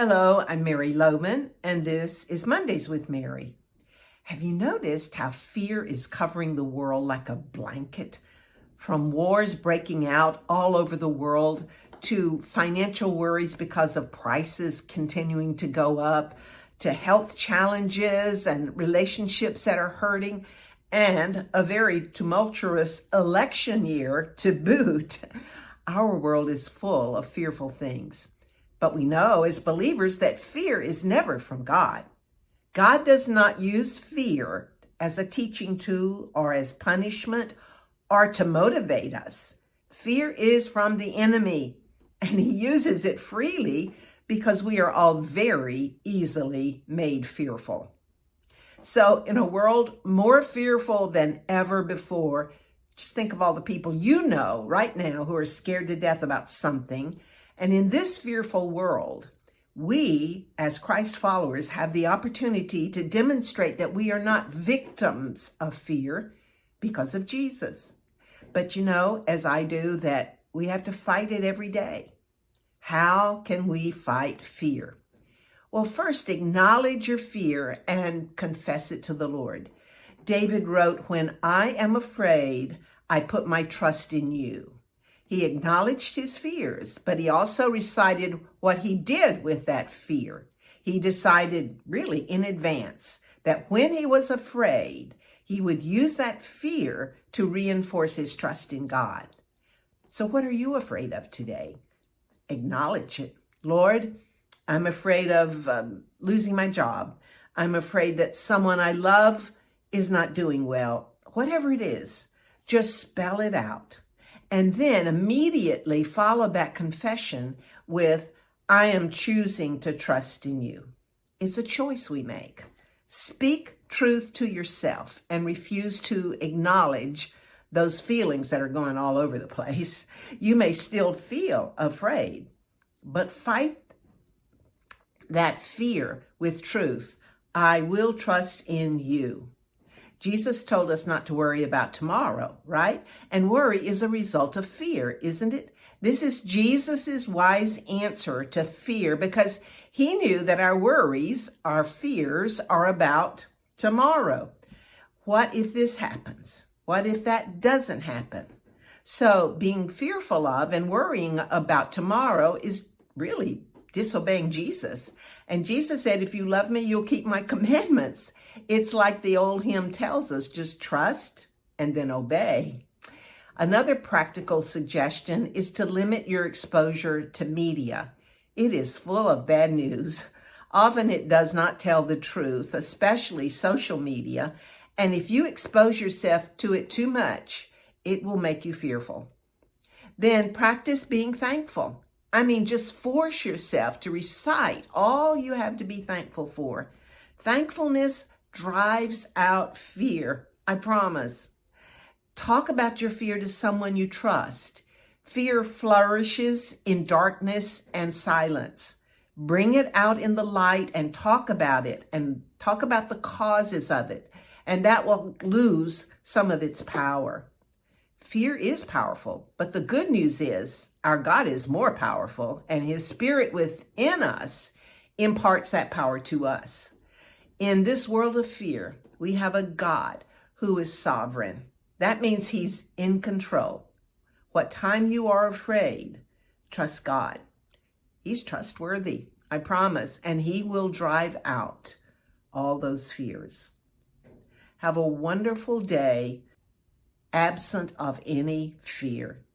Hello, I'm Mary Lohman, and this is Mondays with Mary. Have you noticed how fear is covering the world like a blanket? From wars breaking out all over the world to financial worries because of prices continuing to go up, to health challenges and relationships that are hurting, and a very tumultuous election year to boot. Our world is full of fearful things. But we know as believers that fear is never from God. God does not use fear as a teaching tool or as punishment or to motivate us. Fear is from the enemy, and he uses it freely because we are all very easily made fearful. So in a world more fearful than ever before, just think of all the people you know right now who are scared to death about something. And in this fearful world, we, as Christ followers, have the opportunity to demonstrate that we are not victims of fear because of Jesus. But you know, as I do, that we have to fight it every day. How can we fight fear? Well, first, acknowledge your fear and confess it to the Lord. David wrote, "When I am afraid, I put my trust in you." He acknowledged his fears, but he also recited what he did with that fear. He decided really in advance that when he was afraid, he would use that fear to reinforce his trust in God. So what are you afraid of today? Acknowledge it. Lord, I'm afraid of losing my job. I'm afraid that someone I love is not doing well. Whatever it is, just spell it out. And then immediately follow that confession with, I am choosing to trust in you. It's a choice we make. Speak truth to yourself and refuse to acknowledge those feelings that are going all over the place. You may still feel afraid, but fight that fear with truth. I will trust in you. Jesus told us not to worry about tomorrow, right? And worry is a result of fear, isn't it? This is Jesus's wise answer to fear because he knew that our worries, our fears are about tomorrow. What if this happens? What if that doesn't happen? So being fearful of and worrying about tomorrow is really disobeying Jesus. And Jesus said, if you love me, you'll keep my commandments. It's like the old hymn tells us, just trust and then obey. Another practical suggestion is to limit your exposure to media. It is full of bad news. Often it does not tell the truth, especially social media. And if you expose yourself to it too much, it will make you fearful. Then practice being thankful. Just force yourself to recite all you have to be thankful for. Thankfulness drives out fear, I promise. Talk about your fear to someone you trust. Fear flourishes in darkness and silence. Bring it out in the light and talk about it and talk about the causes of it. And that will lose some of its power. Fear is powerful, but the good news is our God is more powerful, and his spirit within us imparts that power to us. In this world of fear, we have a God who is sovereign. That means he's in control. What time you are afraid, trust God. He's trustworthy, I promise, and he will drive out all those fears. Have a wonderful day, absent of any fear.